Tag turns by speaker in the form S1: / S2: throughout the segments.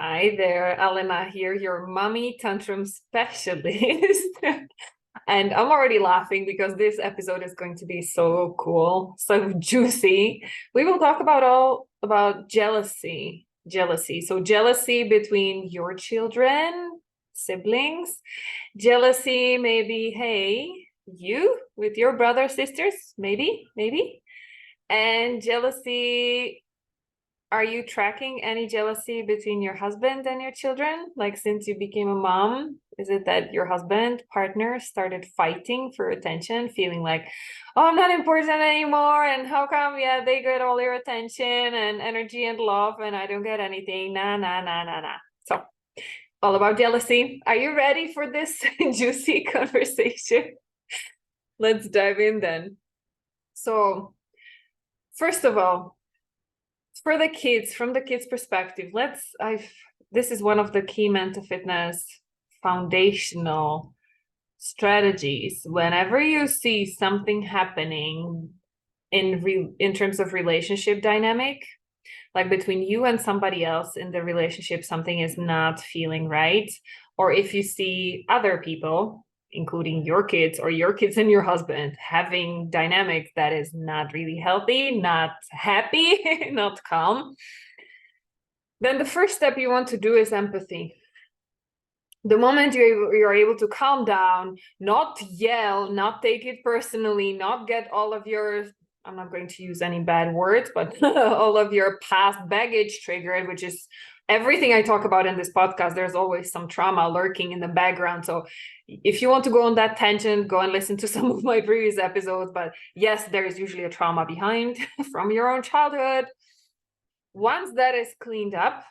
S1: Hi there, Elena here, your mommy tantrum specialist. And I'm already laughing because this episode is going to be so cool, so juicy. We will talk all about jealousy. Jealousy. So jealousy between your children, siblings, jealousy, maybe, hey, you with your brother, sisters, maybe. And jealousy, are you tracking any jealousy between your husband and your children? Like since you became a mom, is it that your husband, partner started fighting for attention, feeling like, oh, I'm not important anymore? And how come, yeah, they get all your attention and energy and love and I don't get anything? Nah. So all about jealousy. Are you ready for this juicy conversation? Let's dive in then. So first of all, for the kids, from the kids' perspective, this is one of the key mental fitness foundational strategies. Whenever you see something happening in terms of relationship dynamic, like between you and somebody else in the relationship, something is not feeling right, or if you see other people, including your kids or your kids and your husband, having dynamic that is not really healthy, not happy, not calm, then the first step you want to do is empathy. The moment you're able to calm down, not yell, not take it personally, not get all of your, I'm not going to use any bad words, but all of your past baggage triggered, which is everything I talk about in this podcast. There's always some trauma lurking in the background. So if you want to go on that tangent, go and listen to some of my previous episodes. But yes, there is usually a trauma behind from your own childhood. Once that is cleaned up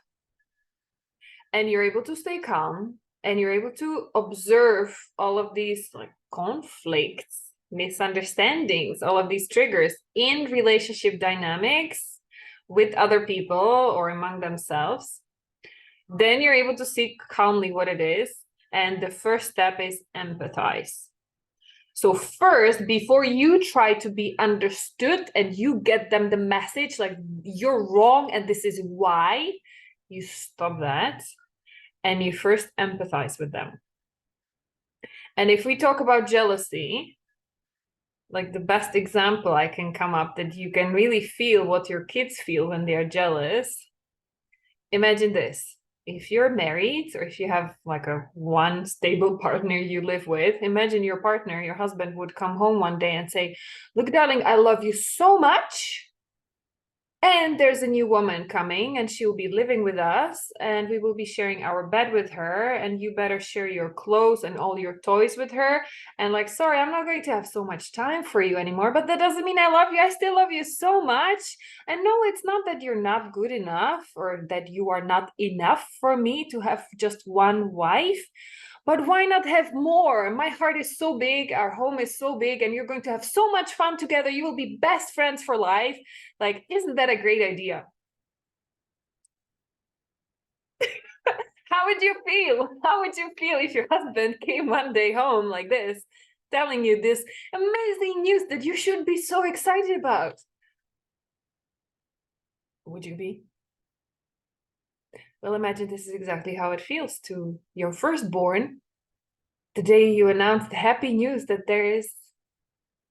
S1: and you're able to stay calm and you're able to observe all of these like conflicts, misunderstandings, all of these triggers in relationship dynamics with other people or among themselves, then you're able to see calmly what it is. And the first step is empathize. So first, before you try to be understood and you get them the message like you're wrong and this is why, you stop that and you first empathize with them. And if we talk about jealousy, like the best example I can come up that you can really feel what your kids feel when they are jealous. Imagine this. If you're married or if you have like a one stable partner you live with, imagine your partner, your husband would come home one day and say, look, darling, I love you so much. And there's a new woman coming and she will be living with us and we will be sharing our bed with her and you better share your clothes and all your toys with her. And like, sorry, I'm not going to have so much time for you anymore, but that doesn't mean I love you. I still love you so much. And no, it's not that you're not good enough or that you are not enough for me to have just one wife. But why not have more? My heart is so big, our home is so big, and you're going to have so much fun together. You will be best friends for life. Like, isn't that a great idea? How would you feel? How would you feel if your husband came one day home like this, telling you this amazing news that you should be so excited about? Would you be? Well, imagine this is exactly how it feels to your firstborn the day you announce the happy news that there is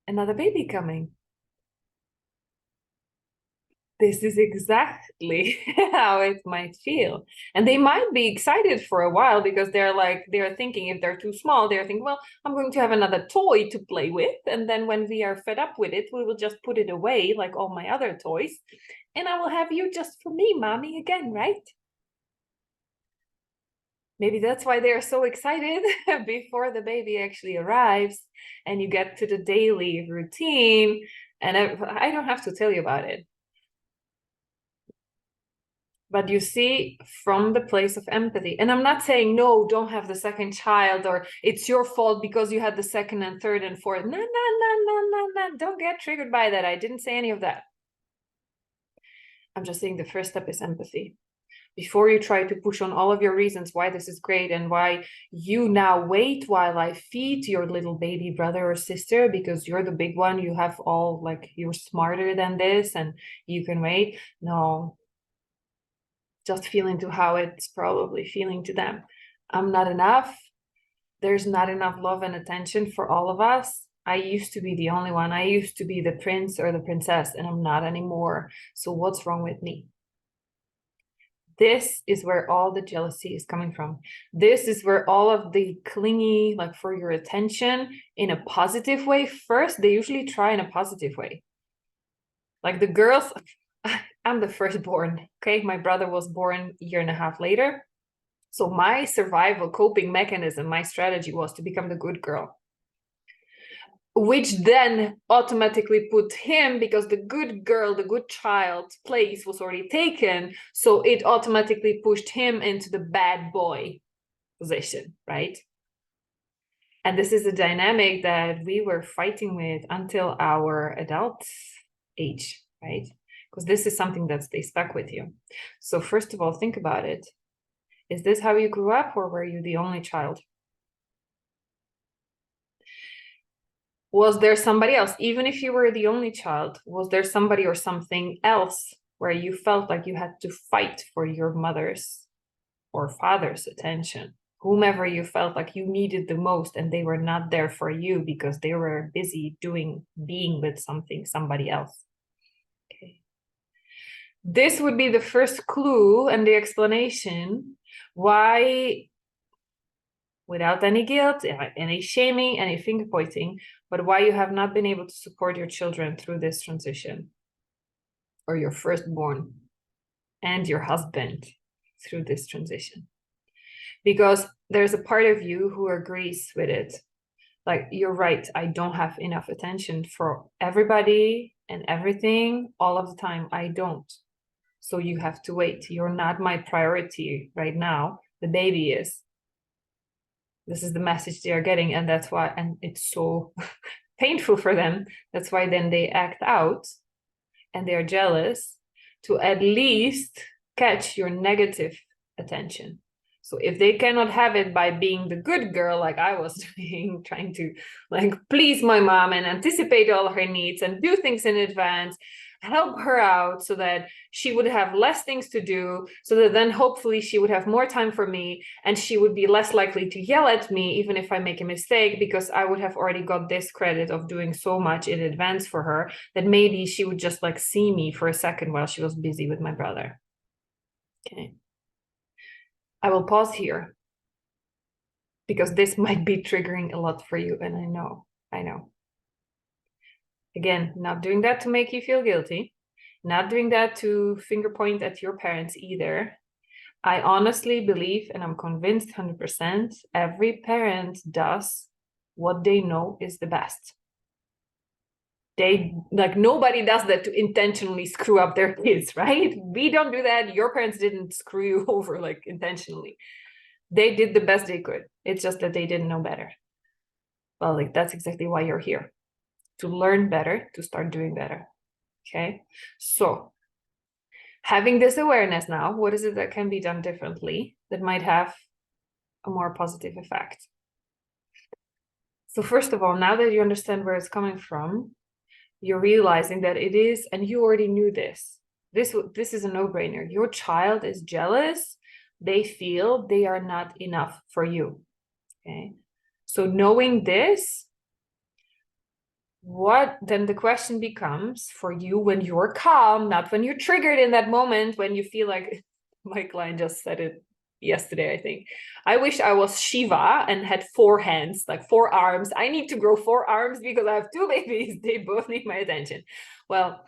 S1: another baby coming. This is exactly how it might feel. And they might be excited for a while because they're thinking if they're too small, they're thinking, well, I'm going to have another toy to play with. And then when we are fed up with it, we will just put it away like all my other toys. And I will have you just for me, mommy, again, right? Maybe that's why they are so excited before the baby actually arrives and you get to the daily routine. And I don't have to tell you about it. But you see, from the place of empathy. And I'm not saying, no, don't have the second child, or it's your fault because you had the second and third and fourth. No. Don't get triggered by that. I didn't say any of that. I'm just saying the first step is empathy. Before you try to push on all of your reasons why this is great and why you now wait while I feed your little baby brother or sister because you're the big one, you have all like, you're smarter than this and you can wait. No. just feeling to how it's probably feeling to them. I'm not enough. There's not enough love and attention for all of us. I used to be the only one. I used to be the prince or the princess, and I'm not anymore. So what's wrong with me? This is where all the jealousy is coming from. This is where all of the clingy, like for your attention in a positive way. First, they usually try in a positive way. Like the girls, I'm the firstborn. Okay, my brother was born a year and a half later. So my survival coping mechanism, my strategy was to become the good girl, which then automatically put him, because the good girl, the good child place was already taken. So it automatically pushed him into the bad boy position, right? And this is a dynamic that we were fighting with until our adult age, right? Because this is something that stays stuck with you. So first of all, think about it. Is this how you grew up, or were you the only child? Was there somebody else, even if you were the only child, was there somebody or something else where you felt like you had to fight for your mother's or father's attention? Whomever you felt like you needed the most, and they were not there for you because they were busy being with somebody else. Okay. This would be the first clue and the explanation why, without any guilt, any shaming, any finger pointing, but why you have not been able to support your children through this transition, or your firstborn and your husband through this transition. Because there's a part of you who agrees with it. Like, you're right, I don't have enough attention for everybody and everything all of the time. I don't. So you have to wait. You're not my priority right now. The baby is. This is the message they are getting, and that's why, and it's so painful for them. That's why then they act out and they're jealous to at least catch your negative attention. So if they cannot have it by being the good girl, like I was doing, trying to like please my mom and anticipate all her needs and do things in advance, help her out so that she would have less things to do, so that then hopefully she would have more time for me, and she would be less likely to yell at me even if I make a mistake, because I would have already got this credit of doing so much in advance for her that maybe she would just like see me for a second while she was busy with my brother. Okay. I will pause here because this might be triggering a lot for you, and I know. Again, not doing that to make you feel guilty, not doing that to finger point at your parents either. I honestly believe, and I'm convinced 100%, every parent does what they know is the best. They, like, nobody does that to intentionally screw up their kids, right? We don't do that. Your parents didn't screw you over like intentionally. They did the best they could. It's just that they didn't know better. Well, like, that's exactly why you're here. To learn better, to start doing better. Okay, so having this awareness now, what is it that can be done differently that might have a more positive effect? So first of all, now that you understand where it's coming from, you're realizing that it is, and you already knew this. This is a no-brainer. Your child is jealous. They feel they are not enough for you. Okay, so knowing this, what then the question becomes for you when you're calm, not when you're triggered in that moment, when you feel like, my client just said it yesterday, I think, I wish I was Shiva and had 4 hands, like 4 arms. I need to grow 4 arms because I have 2 babies. They both need my attention. Well,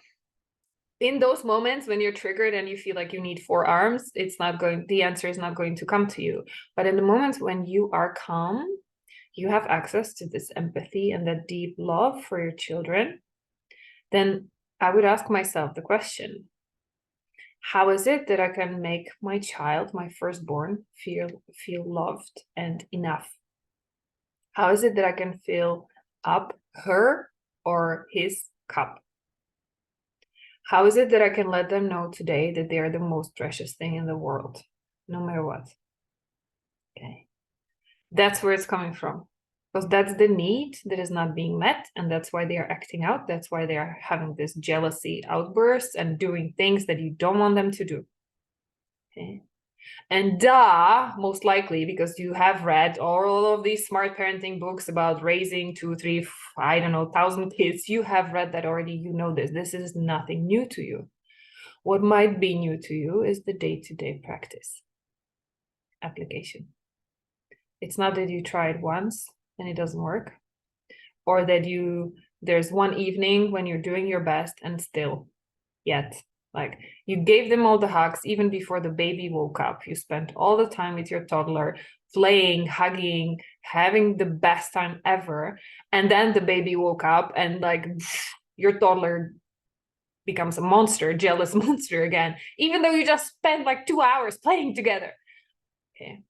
S1: in those moments when you're triggered and you feel like you need 4 arms, the answer is not going to come to you. But in the moments when you are calm, you have access to this empathy and that deep love for your children, then I would ask myself the question, how is it that I can make my child, my firstborn, feel loved and enough? How is it that I can fill up her or his cup? How is it that I can let them know today that they are the most precious thing in the world, no matter what? Okay. That's where it's coming from, because that's the need that is not being met, and that's why they are acting out. That's why they are having this jealousy outbursts and doing things that you don't want them to do. Okay. And most likely, because you have read all of these smart parenting books about raising 2, 3, I don't know, 1,000 kids. You have read that already. You know this. This is nothing new to you. What might be new to you is the day-to-day practice application. It's not that you tried once and it doesn't work, or that there's one evening when you're doing your best and still yet. Like, you gave them all the hugs even before the baby woke up. You spent all the time with your toddler, playing, hugging, having the best time ever. And then the baby woke up and like your toddler becomes a monster, jealous monster again, even though you just spent like 2 hours playing together. Okay.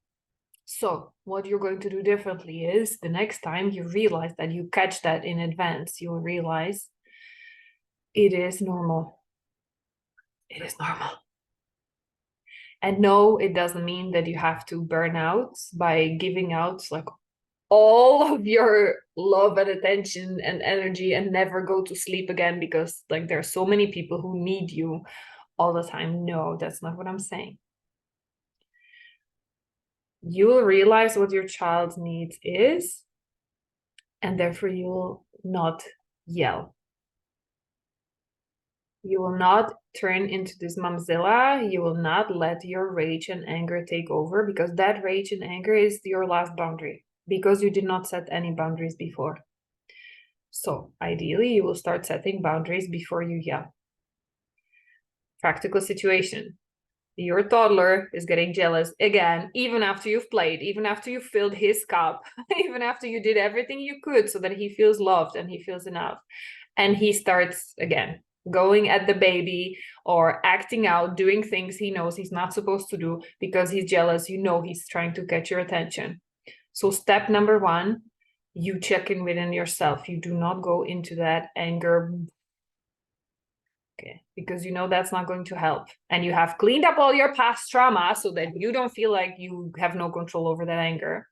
S1: So what you're going to do differently is the next time you realize that you catch that in advance, you'll realize it is normal. It is normal. And no, it doesn't mean that you have to burn out by giving out like all of your love and attention and energy and never go to sleep again because like there are so many people who need you all the time. No, that's not what I'm saying. You will realize what your child's needs is, and therefore you will not yell. You will not turn into this momzilla. You will not let your rage and anger take over, because that rage and anger is your last boundary, because you did not set any boundaries before. So ideally, you will start setting boundaries before you yell. Practical situation. Your toddler is getting jealous again, even after you've played, even after you filled his cup, even after you did everything you could so that he feels loved and he feels enough. And he starts again going at the baby or acting out, doing things he knows he's not supposed to do because he's jealous. You know he's trying to get your attention. So step number 1, you check in within yourself. You do not go into that anger, okay, because you know that's not going to help. And you have cleaned up all your past trauma so that you don't feel like you have no control over that anger.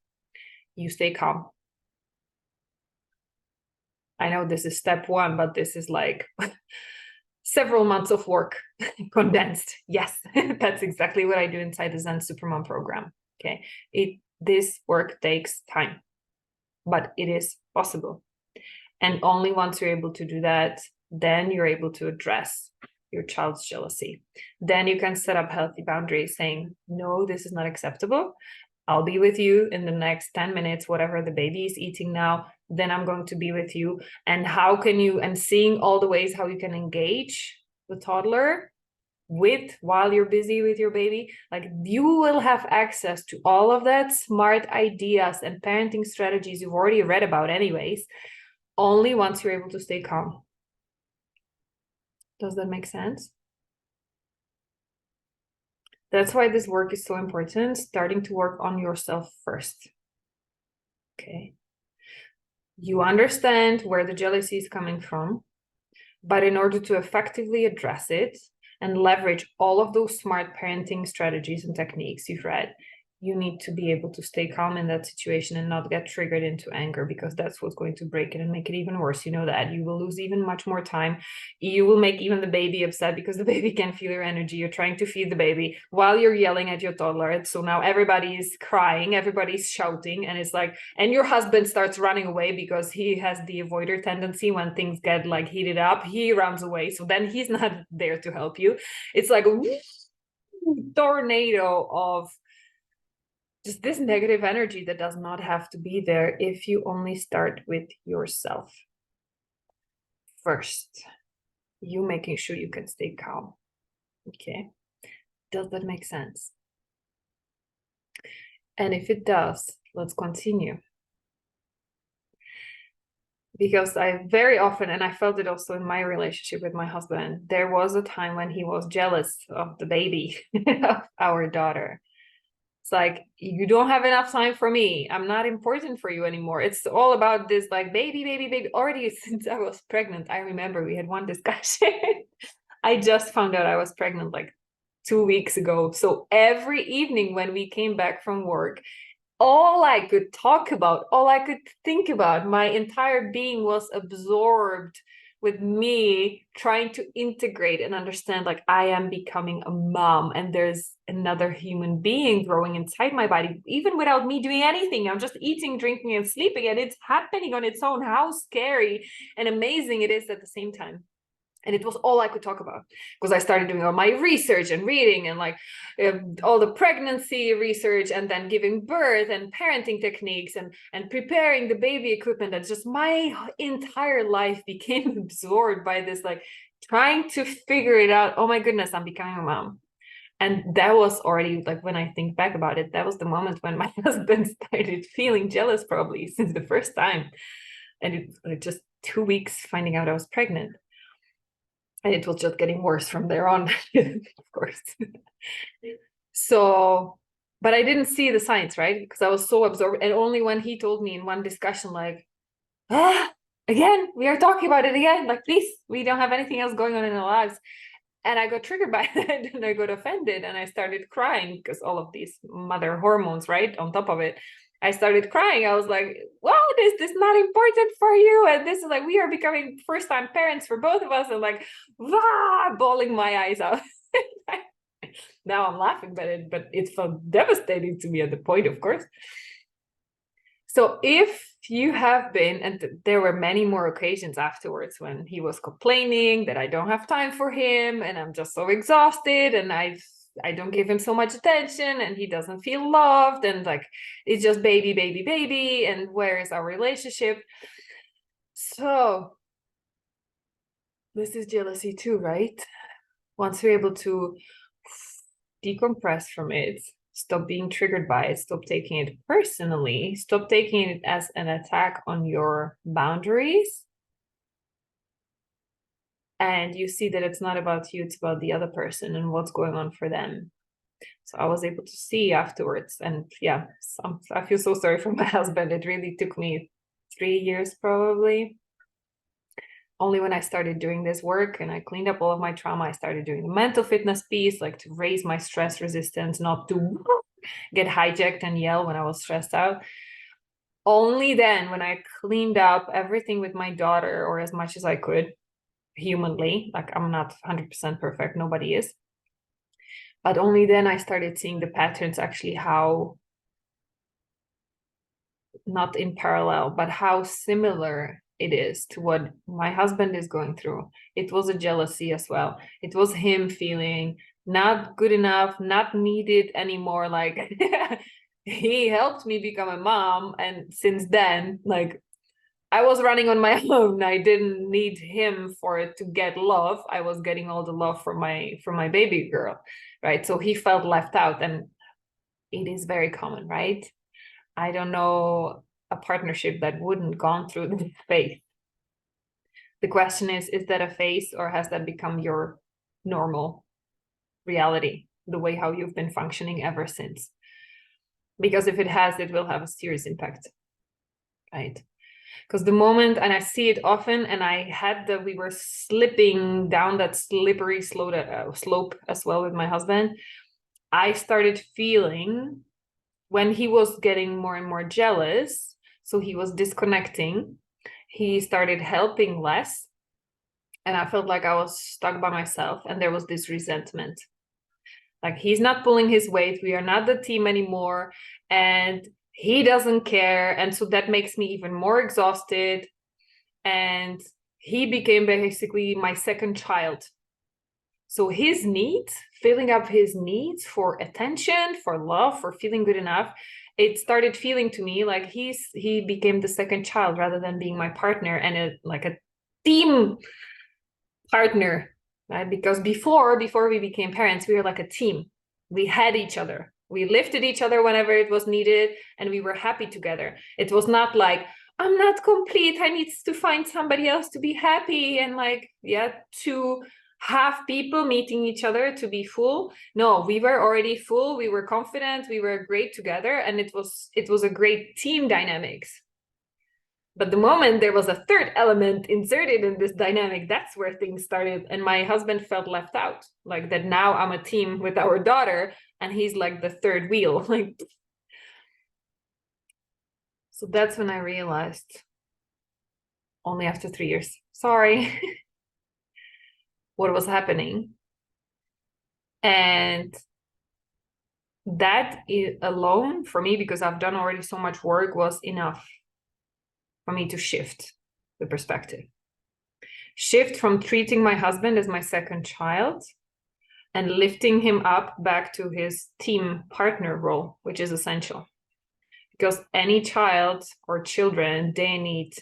S1: You stay calm. I know this is step 1, but this is like several months of work condensed. Yes, that's exactly what I do inside the Zen Supermom program. Okay, this work takes time, but it is possible. And only once you're able to do that, then you're able to address your child's jealousy. Then you can set up healthy boundaries saying, no, this is not acceptable. I'll be with you in the next 10 minutes, whatever the baby is eating now, then I'm going to be with you. And how can you, and seeing all the ways how you can engage the toddler while you're busy with your baby, like you will have access to all of that smart ideas and parenting strategies you've already read about anyways, only once you're able to stay calm. Does that make sense? That's why this work is so important, starting to work on yourself first. Okay. You understand where the jealousy is coming from, but in order to effectively address it and leverage all of those smart parenting strategies and techniques you've read, you need to be able to stay calm in that situation and not get triggered into anger, because that's what's going to break it and make it even worse. You know that you will lose even much more time. You will make even the baby upset because the baby can feel your energy. You're trying to feed the baby while you're yelling at your toddler. So now everybody is crying, everybody's shouting, and it's like, and your husband starts running away because he has the avoider tendency. When things get like heated up, he runs away. So then he's not there to help you. It's like a tornado of just this negative energy that does not have to be there if you only start with yourself first. You making sure you can stay calm. Okay. Does that make sense? And if it does, let's continue. Because I very often, and I felt it also in my relationship with my husband, there was a time when he was jealous of the baby, of our daughter. It's like, you don't have enough time for me. I'm not important for you anymore. It's all about this like baby. Already since I was pregnant, I remember we had one discussion. I just found out I was pregnant like 2 weeks ago. So every evening when we came back from work, all I could talk about, all I could think about, my entire being was absorbed with me trying to integrate and understand, like, I am becoming a mom and there's another human being growing inside my body, even without me doing anything. I'm just eating, drinking, and sleeping, and it's happening on its own. How scary and amazing it is at the same time. And it was all I could talk about, because I started doing all my research and reading and like all the pregnancy research, and then giving birth and parenting techniques and preparing the baby equipment. And just my entire life became absorbed by this, like trying to figure it out. Oh my goodness, I'm becoming a mom. And that was already, like, when I think back about it, that was the moment when my husband started feeling jealous, probably since the first time. And it just 2 weeks finding out I was pregnant. And it was just getting worse from there on, of course. So, but I didn't see the signs, right? Because I was so absorbed. And only when he told me in one discussion, like, again, we are talking about it again. Like, please, we don't have anything else going on in our lives. And I got triggered by that, and I got offended, and I started crying, because all of these mother hormones, right, on top of it. I started crying. I was like, well, this not important for you? And this is like, we are becoming first-time parents for both of us, and like, bawling my eyes out. Now I'm laughing about it, but it felt devastating to me at the point, of course. So if you have been, and there were many more occasions afterwards when he was complaining that I don't have time for him, and I'm just so exhausted, and I don't give him so much attention, and he doesn't feel loved, and like, it's just baby, baby, baby, and where is our relationship? So this is jealousy too, right? Once you're able to decompress from it, stop being triggered by it, stop taking it personally, stop taking it as an attack on your boundaries, and you see that it's not about you, it's about the other person and what's going on for them. So I was able to see afterwards, and yeah, I feel so sorry for my husband. It really took me 3 years probably. Only when I started doing this work and I cleaned up all of my trauma, I started doing the mental fitness piece, like to raise my stress resistance, not to get hijacked and yell when I was stressed out. Only then, when I cleaned up everything with my daughter, or as much as I could, humanly, like, I'm not 100% perfect, nobody is. But only then I started seeing the patterns, actually, how, not in parallel, but how similar it is to what my husband is going through. It was a jealousy as well. It was him feeling not good enough, not needed anymore. Like, he helped me become a mom, and since then, like, I was running on my own. I didn't need him for it to get love. I was getting all the love from my baby girl, right? So he felt left out, and it is very common, right? I don't know a partnership that wouldn't gone through this phase. The question is that a phase, or has that become your normal reality, the way how you've been functioning ever since? Because if it has, it will have a serious impact, right? Because the moment, and I see it often, and we were slipping down that slippery slope as well with my husband. I started feeling, when he was getting more and more jealous, so he was disconnecting, he started helping less, and I felt like I was stuck by myself, and there was this resentment. Like, he's not pulling his weight, we are not the team anymore, and he doesn't care, and so that makes me even more exhausted. And he became basically my second child. So his needs, filling up his needs for attention, for love, for feeling good enough, it started feeling to me like he became the second child rather than being my partner, and like a team partner, right? Because before we became parents, we were like a team. We had each other. We lifted each other whenever it was needed, and we were happy together. It was not like, I'm not complete, I need to find somebody else to be happy, and like, yeah, to have people meeting each other to be full. No, we were already full, we were confident, we were great together, and it was a great team dynamics. But the moment there was a third element inserted in this dynamic, that's where things started. And my husband felt left out, like that now I'm a team with our daughter, and he's like the third wheel. Like, so that's when I realized, only after 3 years. sorry what was happening. And that alone for me, because I've done already so much work, was enough for me to shift the perspective. Shift from treating my husband as my second child and lifting him up back to his team partner role, which is essential. Because any child or children, they need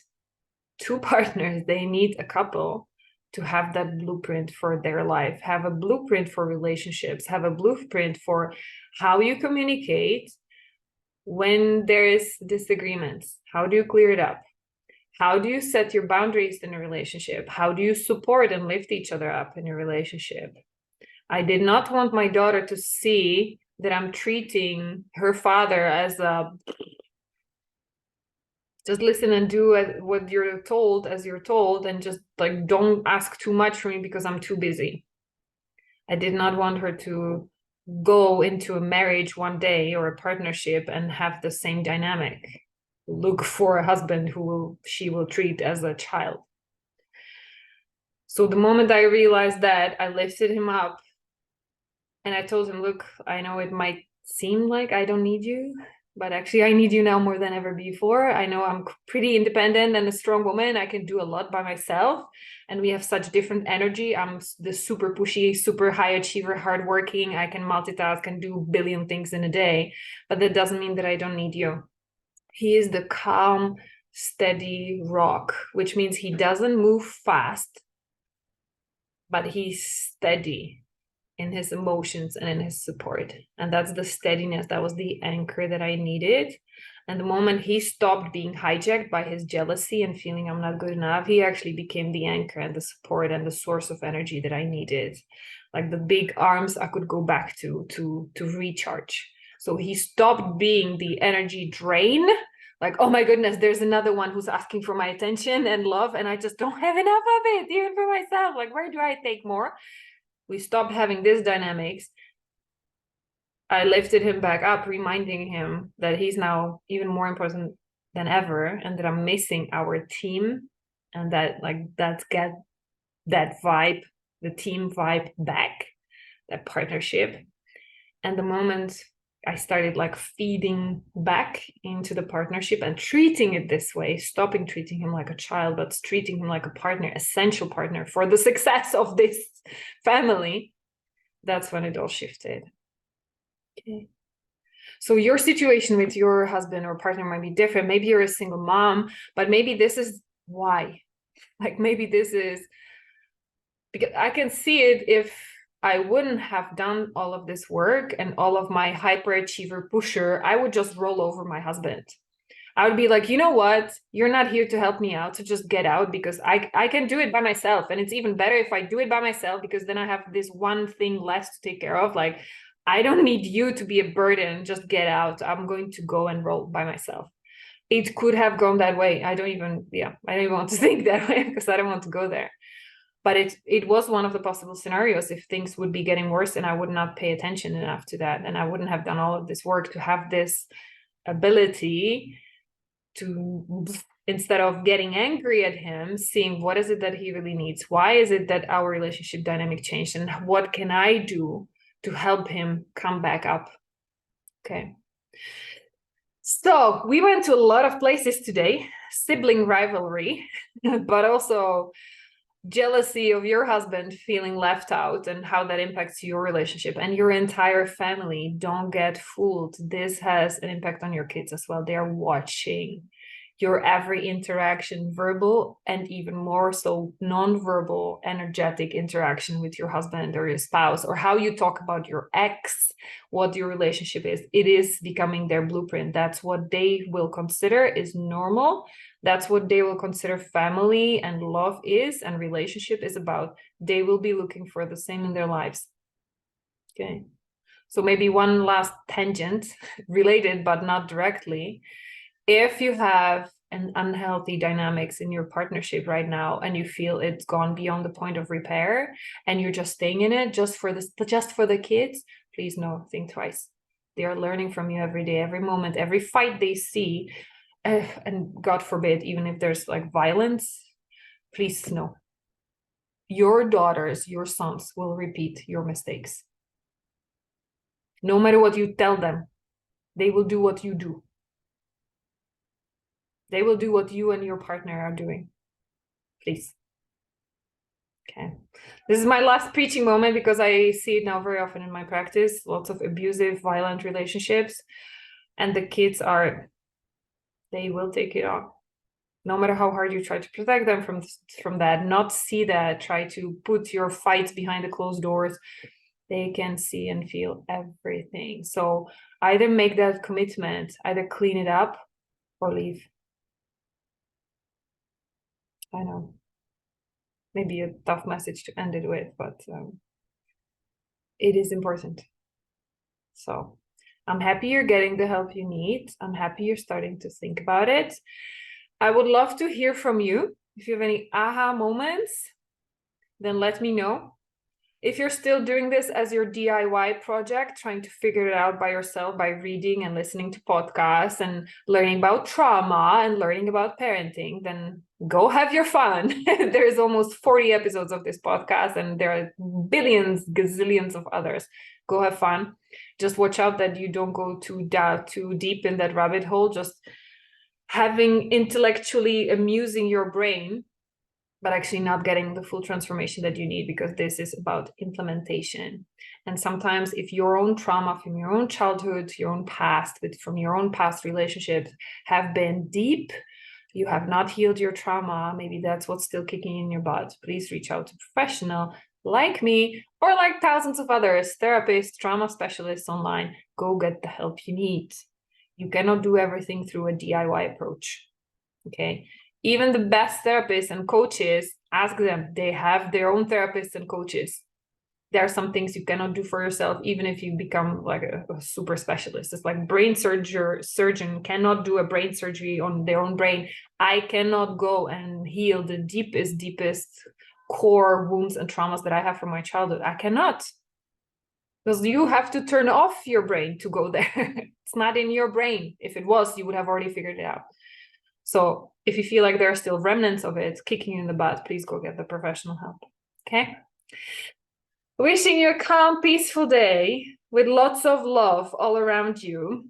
S1: two partners, they need a couple to have that blueprint for their life, have a blueprint for relationships, have a blueprint for how you communicate when there is disagreements. How do you clear it up? How do you set your boundaries in a relationship? How do you support and lift each other up in a relationship? I did not want my daughter to see that I'm treating her father as a just listen and do what you're told as you're told, and just like don't ask too much from me because I'm too busy. I did not want her to go into a marriage one day or a partnership and have the same dynamic. Look for a husband who she will treat as a child. So the moment I realized that, I lifted him up and I told him, look, I know it might seem like I don't need you, but actually I need you now more than ever before. I know I'm pretty independent and a strong woman. I can do a lot by myself, and we have such different energy. I'm the super pushy, super high achiever, hardworking. I can multitask and do a billion things in a day, but that doesn't mean that I don't need you. He is the calm, steady rock, which means he doesn't move fast, but he's steady in his emotions and in his support. And that's the steadiness. That was the anchor that I needed. And the moment he stopped being hijacked by his jealousy and feeling I'm not good enough, he actually became the anchor and the support and the source of energy that I needed. Like the big arms I could go back to recharge. So he stopped being the energy drain. Like, oh my goodness, there's another one who's asking for my attention and love, and I just don't have enough of it, even for myself. Like, where do I take more? We stopped having this dynamics. I lifted him back up, reminding him that he's now even more important than ever, and that I'm missing our team, and that let's get that vibe, the team vibe back, that partnership. And the moment I started like feeding back into the partnership and treating it this way, stopping treating him like a child, but treating him like a partner, essential partner for the success of this family, that's when it all shifted. Okay. So your situation with your husband or partner might be different. Maybe you're a single mom, but maybe this is why. Like maybe this is because I can see it. If I wouldn't have done all of this work and all of my hyperachiever pusher, I would just roll over my husband. I would be like, you know what? You're not here to help me out, so just get out, because I can do it by myself. And it's even better if I do it by myself, because then I have this one thing less to take care of. Like, I don't need you to be a burden. Just get out. I'm going to go and roll by myself. It could have gone that way. I don't even want to think that way, because I don't want to go there. But it was one of the possible scenarios if things would be getting worse and I would not pay attention enough to that. And I wouldn't have done all of this work to have this ability to, instead of getting angry at him, seeing what is it that he really needs? Why is it that our relationship dynamic changed? And what can I do to help him come back up? Okay. So we went to a lot of places today, sibling rivalry, but also jealousy of your husband feeling left out and how that impacts your relationship and your entire family. Don't get fooled. This has an impact on your kids as well. They're watching your every interaction, verbal and even more so non-verbal, energetic interaction with your husband or your spouse, or how you talk about your ex, what your relationship is. It is becoming their blueprint. That's what they will consider is normal. That's what they will consider family and love is, and relationship is about. They will be looking for the same in their lives. Okay. So maybe one last tangent related, but not directly. If you have an unhealthy dynamics in your partnership right now and you feel it's gone beyond the point of repair and you're just staying in it just for the kids, please no, think twice. They are learning from you every day, every moment, every fight they see. And God forbid, even if there's like violence, Please know. Your daughters, your sons will repeat your mistakes. No matter what you tell them, they will do what you do. They will do what you and your partner are doing. Please. Okay. This is my last preaching moment because I see it now very often in my practice. Lots of abusive, violent relationships. And the kids they will take it on. No matter how hard you try to protect them from that, not see that, try to put your fights behind the closed doors, they can see and feel everything. So either make that commitment, either clean it up or leave. I know. Maybe a tough message to end it with, but it is important. So I'm happy you're getting the help you need. I'm happy you're starting to think about it. I would love to hear from you. If you have any aha moments, then let me know. If you're still doing this as your DIY project, trying to figure it out by yourself by reading and listening to podcasts and learning about trauma and learning about parenting, then go have your fun. There's almost 40 episodes of this podcast and there are billions, gazillions of others. Go have fun. Just watch out that you don't go too deep in that rabbit hole, just having intellectually amusing your brain, but actually not getting the full transformation that you need, because this is about implementation. And sometimes if your own trauma from your own childhood, your own past, from your own past relationships have been deep, you have not healed your trauma, maybe that's what's still kicking in your butt, please reach out to a professional like me or like thousands of others, therapists, trauma specialists online. Go get the help you need. You cannot do everything through a DIY approach, okay? Even the best therapists and coaches, ask them. They have their own therapists and coaches. There are some things you cannot do for yourself, even if you become like a super specialist. It's like brain surgeon cannot do a brain surgery on their own brain. I cannot go and heal the deepest core wounds and traumas that I have from my childhood. I cannot. Because you have to turn off your brain to go there. It's not in your brain. If it was, you would have already figured it out. So if you feel like there are still remnants of it kicking you in the butt, please go get the professional help. Okay? Wishing you a calm, peaceful day with lots of love all around you.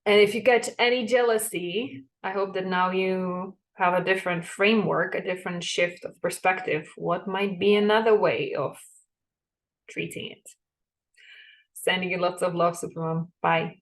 S1: And if you catch any jealousy, I hope that now you have a different framework, a different shift of perspective. What might be another way of treating it? Sending you lots of love, Supermom. Bye.